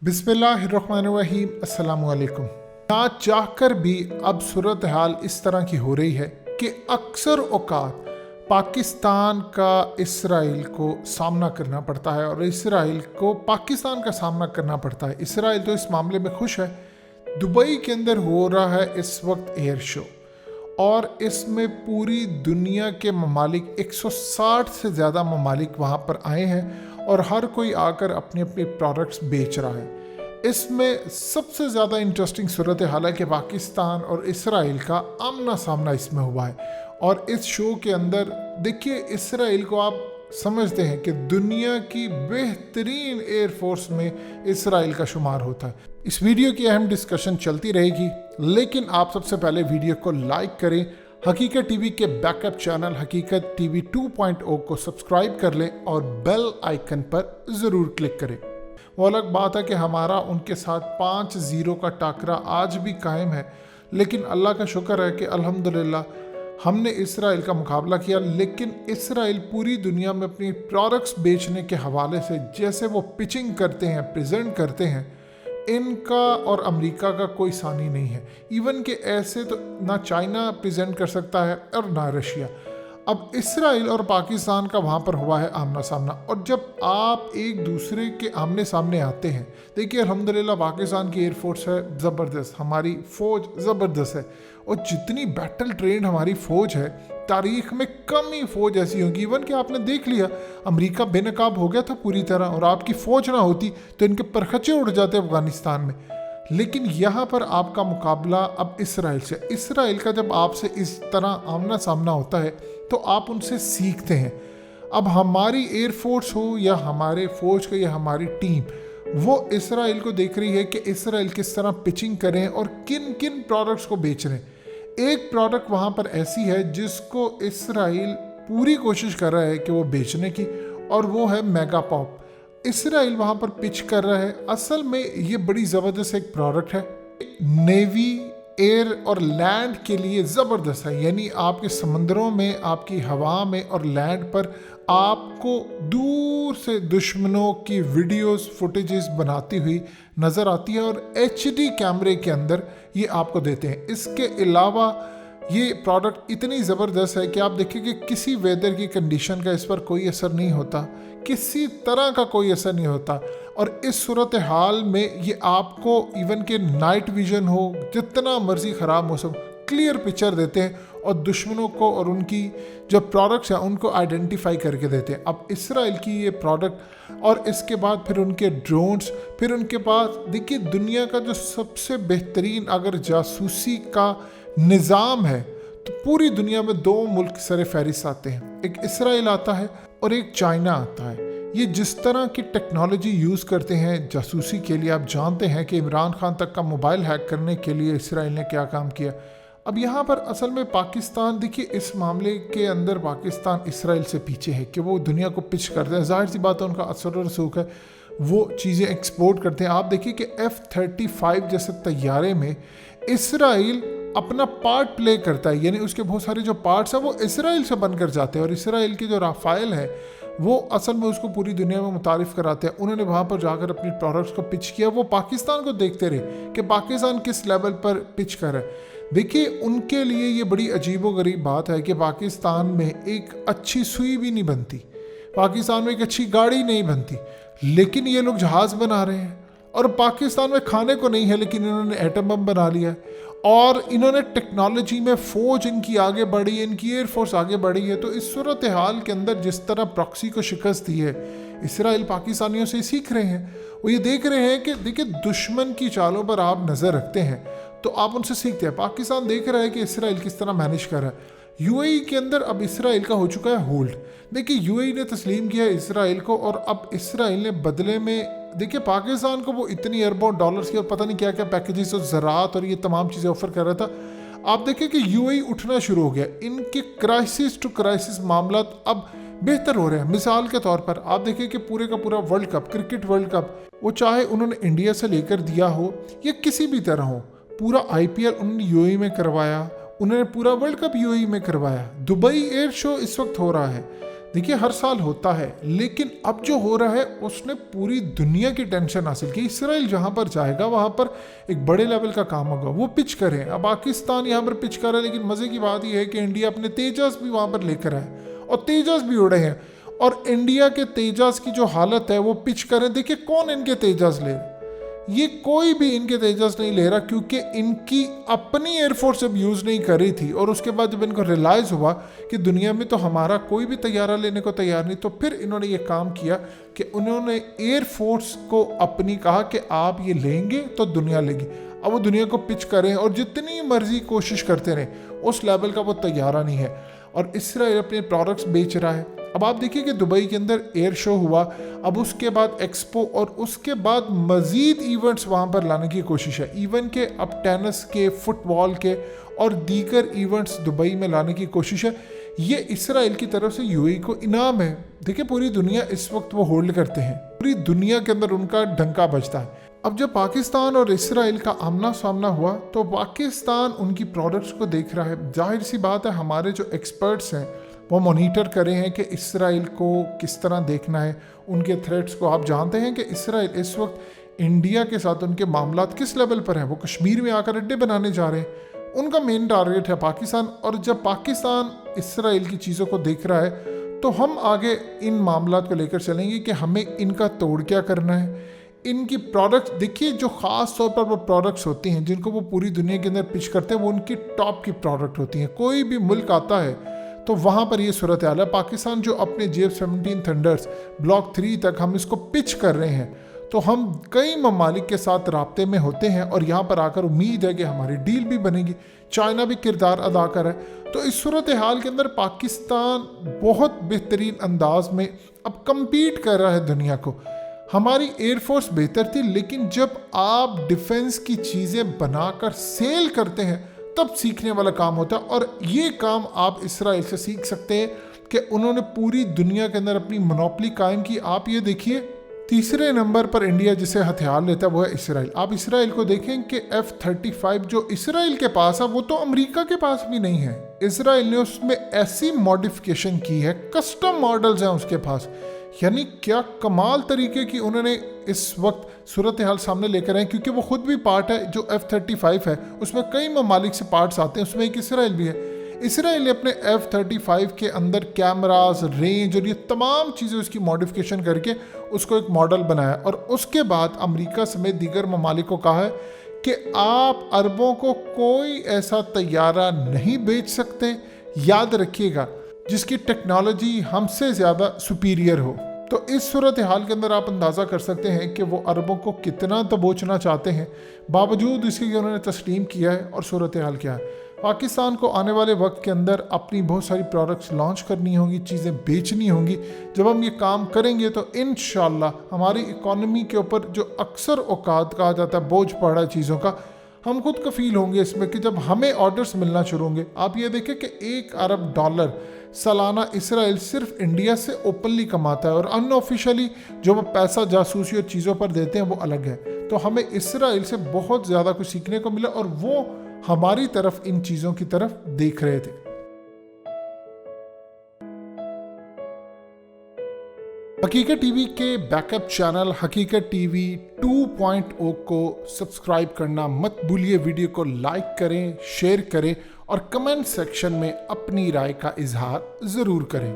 बिस्मिल्लाहिर्रहमानिर्रहीम, अस्सलाम वालेकुम। ना चाहकर भी अब सूरत हाल इस तरह की हो रही है कि अक्सर औकात पाकिस्तान का इसराइल को सामना करना पड़ता है और इसराइल को पाकिस्तान का सामना करना पड़ता है। इसराइल तो इस मामले में खुश है। दुबई के अंदर हो रहा है इस वक्त एयर शो और इसमें पूरी दुनिया के ममालिक 160 से ज़्यादा ममालिक वहाँ पर आए हैं और हर कोई आकर अपने अपने प्रोडक्ट्स बेच रहा है। इसमें सबसे ज़्यादा इंटरेस्टिंग सूरत हाल है कि पाकिस्तान और इसराइल का आमना सामना इसमें हुआ है। और इस शो के अंदर देखिए, इसराइल को आप समझते हैं कि दुनिया की बेहतरीन एयरफोर्स में इसराइल का शुमार होता है। इस वीडियो की अहम डिस्कशन चलती रहेगी, लेकिन आप सबसे पहले वीडियो को लाइक करें, हकीकत टीवी के बैकअप चैनल हकीकत टीवी 2.0 को सब्सक्राइब कर लें और बेल आइकन पर ज़रूर क्लिक करें। वो अलग बात है कि हमारा उनके साथ 5-0 का टाकरा आज भी कायम है, लेकिन अल्लाह का शुक्र है कि अल्हम्दुलिल्लाह हमने इसराइल का मुकाबला किया। लेकिन इसराइल पूरी दुनिया में अपनी प्रोडक्ट्स बेचने के हवाले से जैसे वो पिचिंग करते हैं, प्रेजेंट करते हैं, इनका और अमेरिका का कोई सानी नहीं है। इवन कि ऐसे तो ना चाइना प्रेजेंट कर सकता है और ना रशिया। अब इसराइल और पाकिस्तान का वहाँ पर हुआ है आमना सामना, और जब आप एक दूसरे के आमने सामने आते हैं, देखिए अल्हम्दुलिल्लाह पाकिस्तान की एयरफोर्स है ज़बरदस्त, हमारी फ़ौज ज़बरदस्त है, और जितनी बैटल ट्रेंड हमारी फ़ौज है, तारीख में कम ही फ़ौज ऐसी होगी। इवन कि आपने देख लिया अमेरिका बेनकाब हो गया था पूरी तरह, और आपकी फ़ौज ना होती तो इनके परखचे उड़ जाते अफ़गानिस्तान में। लेकिन यहाँ पर आपका मुकाबला अब इसराइल से। इसराइल का जब आपसे इस तरह आमना सामना होता है तो आप उनसे सीखते हैं। अब हमारी एयरफोर्स हो या हमारे फ़ौज का या हमारी टीम, वो इसराइल को देख रही है कि इसराइल किस तरह पिचिंग करें और किन किन प्रोडक्ट्स को बेच रहे हैं। एक प्रोडक्ट वहाँ पर ऐसी है जिसको इसराइल पूरी कोशिश कर रहा है कि वो बेचने की, और वो है मेगा पॉप। इसराइल वहाँ पर पिच कर रहा है। असल में ये बड़ी ज़बरदस्त एक प्रोडक्ट है, नेवी, एयर और लैंड के लिए ज़बरदस्त है। यानी आपके समंदरों में, आपकी हवा में और लैंड पर आपको दूर से दुश्मनों की वीडियोस, फुटेजेस बनाती हुई नज़र आती है, और HD कैमरे के अंदर ये आपको देते हैं। इसके अलावा ये प्रोडक्ट इतनी ज़बरदस्त है कि आप देखिए कि किसी वेदर की कंडीशन का इस पर कोई असर नहीं होता, किसी तरह का कोई असर नहीं होता। और इस सूरत हाल में ये आपको इवन के नाइट विजन हो, जितना मर्जी ख़राब मौसम, क्लियर पिक्चर देते हैं और दुश्मनों को और उनकी जो प्रोडक्ट्स हैं उनको आइडेंटिफाई करके देते हैं। अब इसराइल की ये प्रोडक्ट, और इसके बाद फिर उनके ड्रोन्स, फिर उनके पास देखिए दुनिया का जो सबसे बेहतरीन अगर जासूसी का निज़ाम है तो पूरी दुनिया में 2 मुल्क सर फहरिस्त आते हैं, एक इसराइल आता है और एक चाइना आता है। ये जिस तरह की टेक्नोलॉजी यूज़ करते हैं जासूसी के लिए, आप जानते हैं कि इमरान खान तक का मोबाइल हैक करने के लिए इसराइल ने क्या काम किया। अब यहाँ पर असल में पाकिस्तान, देखिए इस मामले के अंदर पाकिस्तान इसराइल से पीछे है कि वो दुनिया को पिच करते हैं। जाहिर सी बात है उनका असर और रसूख है, वो चीज़ें एक्सपोर्ट करते हैं। आप देखिए कि F-35 जैसे तैयारे में इसराइल अपना पार्ट प्ले करता है, यानी उसके बहुत सारे जो पार्ट्स हैं वो इसराइल से बनकर जाते हैं, और इसराइल की जो राफेल है वो असल में उसको पूरी दुनिया में मुतारिफ़ कराते हैं। उन्होंने वहाँ पर जाकर अपनी प्रोडक्ट्स को पिच किया, वो पाकिस्तान को देखते रहे कि पाकिस्तान किस लेवल पर पिच कर रहा है। देखिए उनके लिए ये बड़ी अजीबोगरीब बात है कि पाकिस्तान में एक अच्छी सुई भी नहीं बनती, पाकिस्तान में एक अच्छी गाड़ी नहीं बनती, लेकिन ये लोग जहाज़ बना रहे हैं। और पाकिस्तान में खाने को नहीं है, लेकिन इन्होंने एटम बम बना लिया है, और इन्होंने टेक्नोलॉजी में फ़ौज इनकी आगे बढ़ी है, इनकी एयरफोर्स आगे बढ़ी है। तो इस सूरत हाल के अंदर जिस तरह प्रॉक्सी को शिकस्त दी है, इसराइल पाकिस्तानियों से सीख रहे हैं। वो ये देख रहे हैं कि देखिए दुश्मन की चालों पर आप नज़र रखते हैं तो आप उनसे सीखते हैं। पाकिस्तान देख रहा है कि इसराइल किस तरह मैनेज कर रहा है। UAE के अंदर अब इसराइल का हो चुका है होल्ड। देखिए UAE ने तस्लीम किया है इसराइल को, और अब इसराइल ने बदले में देखिए पाकिस्तान को वो इतनी अरबों डॉलर्स की और पता नहीं क्या क्या पैकेजेस और ज़राअत और ये तमाम चीज़ें ऑफर कर रहा था। आप देखिए कि UAE उठना शुरू हो गया, इनके क्राइसिस टू क्राइसिस मामला अब बेहतर हो रहे हैं। मिसाल के तौर पर आप देखिए कि पूरे का पूरा world cup, cricket world cup, वो चाहे उन्होंने इंडिया से लेकर दिया हो या किसी भी तरह हो, पूरा IPL उन्होंने UAE में करवाया, उन्होंने पूरा वर्ल्ड कप UAE में करवाया। दुबई एयर शो इस वक्त हो रहा है, دیکھیے ہر سال ہوتا ہے، لیکن اب جو ہو رہا ہے اس نے پوری دنیا کی ٹینشن حاصل کی۔ اسرائیل جہاں پر جائے گا وہاں پر ایک بڑے لیول کا کام ہوگا، وہ پچ کریں۔ اب پاکستان یہاں پر پچ کر رہا ہے، لیکن مزے کی بات یہ ہے کہ انڈیا اپنے تیجس بھی وہاں پر لے کر آئے اور تیجس بھی اڑے ہیں، اور انڈیا کے تیجس کی جو حالت ہے وہ پچ کریں۔ دیکھیں کون ان کے تیجس لے رہے، یہ کوئی بھی ان کے تیجس نہیں لے رہا، کیونکہ ان کی اپنی ایئر فورس اب یوز نہیں کر رہی تھی، اور اس کے بعد جب ان کو ریلائز ہوا کہ دنیا میں تو ہمارا کوئی بھی طیارہ لینے کو تیار نہیں، تو پھر انہوں نے یہ کام کیا کہ انہوں نے ایئر فورس کو اپنی کہا کہ آپ یہ لیں گے تو دنیا لے گی۔ اب وہ دنیا کو پچ کریں اور جتنی مرضی کوشش کرتے رہیں، اس لیول کا وہ طیارہ نہیں ہے، اور اسرائیل اپنے پروڈکٹس بیچ رہا ہے۔ اب آپ دیکھیے کہ دبئی کے اندر ایئر شو ہوا، اب اس کے بعد ایکسپو، اور اس کے بعد مزید ایونٹس وہاں پر لانے کی کوشش ہے، ایون کہ اب ٹینس کے، فٹ بال کے اور دیگر ایونٹس دبئی میں لانے کی کوشش ہے۔ یہ اسرائیل کی طرف سے یو اے کو انعام ہے۔ دیکھیں پوری دنیا اس وقت وہ ہولڈ کرتے ہیں، پوری دنیا کے اندر ان کا ڈنکا بجتا ہے۔ اب جب پاکستان اور اسرائیل کا آمنا سامنا ہوا تو پاکستان ان کی پروڈکٹس کو دیکھ رہا ہے۔ ظاہر سی بات ہے ہمارے جو ایکسپرٹس ہیں وہ مانیٹر کرے ہیں کہ اسرائیل کو کس طرح دیکھنا ہے، ان کے تھریٹس کو۔ آپ جانتے ہیں کہ اسرائیل اس وقت انڈیا کے ساتھ ان کے معاملات کس لیول پر ہیں، وہ کشمیر میں آ کر اڈے بنانے جا رہے ہیں، ان کا مین ٹارگیٹ ہے پاکستان۔ اور جب پاکستان اسرائیل کی چیزوں کو دیکھ رہا ہے تو ہم آگے ان معاملات کو لے کر چلیں گے کہ ہمیں ان کا توڑ کیا کرنا ہے۔ ان کی پروڈکٹس دیکھیے، جو خاص طور پر وہ پروڈکٹس ہوتی ہیں جن کو وہ پوری دنیا کے اندر پچ کرتے ہیں، وہ ان کی ٹاپ کی پروڈکٹ ہوتی ہیں۔ کوئی بھی ملک آتا ہے تو وہاں پر یہ صورتحال ہے۔ پاکستان جو اپنے F-17 تھنڈرز بلاک 3 تک ہم اس کو پچ کر رہے ہیں، تو ہم کئی ممالک کے ساتھ رابطے میں ہوتے ہیں، اور یہاں پر آ کر امید ہے کہ ہماری ڈیل بھی بنے گی۔ چائنا بھی کردار ادا کر رہا ہے، تو اس صورتحال کے اندر پاکستان بہت بہترین انداز میں اب کمپیٹ کر رہا ہے دنیا کو۔ ہماری ایئر فورس بہتر تھی، لیکن جب آپ ڈیفنس کی چیزیں بنا کر سیل کرتے ہیں تب سیکھنے والا کام ہوتا ہے، اور یہ کام آپ اسرائیل سے سیکھ سکتے ہیں کہ انہوں نے پوری دنیا کے اندر اپنی مونوپلی قائم کی۔ آپ یہ دیکھیے تیسرے نمبر پر انڈیا جسے ہتھیار لیتا ہے وہ ہے اسرائیل۔ آپ اسرائیل کو دیکھیں کہ F-35 جو اسرائیل کے پاس ہے وہ تو امریکہ کے پاس بھی نہیں ہے۔ اسرائیل نے اس میں ایسی ماڈیفکیشن کی ہے، کسٹم ماڈلز ہیں اس کے پاس، یعنی کیا کمال طریقے کی انہوں نے اس وقت صورتحال سامنے لے کر آئے، کیونکہ وہ خود بھی پارٹ ہے جو F-35 ہے، اس میں کئی ممالک سے پارٹس آتے ہیں، اس میں ایک اسرائیل بھی ہے۔ اسرائیل نے اپنے F-35 کے اندر کیمراز، رینج اور یہ تمام چیزیں اس کی ماڈیفکیشن کر کے اس کو ایک ماڈل بنایا، اور اس کے بعد امریکہ سمیت دیگر ممالک کو کہا ہے کہ آپ عربوں کو کوئی ایسا طیارہ نہیں بیچ سکتے، یاد رکھیے گا، جس کی ٹیکنالوجی ہم سے زیادہ سپیریئر ہو۔ تو اس صورتحال کے اندر آپ اندازہ کر سکتے ہیں کہ وہ عربوں کو کتنا دبوچنا چاہتے ہیں، باوجود اس کے کہ انہوں نے تسلیم کیا ہے، اور صورتحال کیا ہے۔ پاکستان کو آنے والے وقت کے اندر اپنی بہت ساری پروڈکٹس لانچ کرنی ہوں گی، چیزیں بیچنی ہوں گی۔ جب ہم یہ کام کریں گے تو انشاءاللہ ہماری اکانومی کے اوپر جو اکثر اوقات کہا جاتا ہے بوجھ پڑ رہا ہے چیزوں کا، ہم خود کفیل ہوں گے اس میں کہ جب ہمیں آرڈرز ملنا شروع ہوں گے۔ آپ یہ دیکھیں کہ $1 ارب سالانہ اسرائیل صرف انڈیا سے اوپنلی کماتا ہے، اور ان آفیشلی جو وہ پیسہ جاسوسی اور چیزوں پر دیتے ہیں وہ الگ ہے۔ تو ہمیں اسرائیل سے بہت زیادہ کچھ سیکھنے کو ملا، اور وہ ہماری طرف ان چیزوں کی طرف دیکھ رہے تھے۔ حقیقت ٹی وی کے بیک اپ چینل حقیقت ٹی وی 2.0 کو سبسکرائب کرنا مت بھولیے، ویڈیو کو لائک کریں، شیئر کریں، اور کمنٹ سیکشن میں اپنی رائے کا اظہار ضرور کریں۔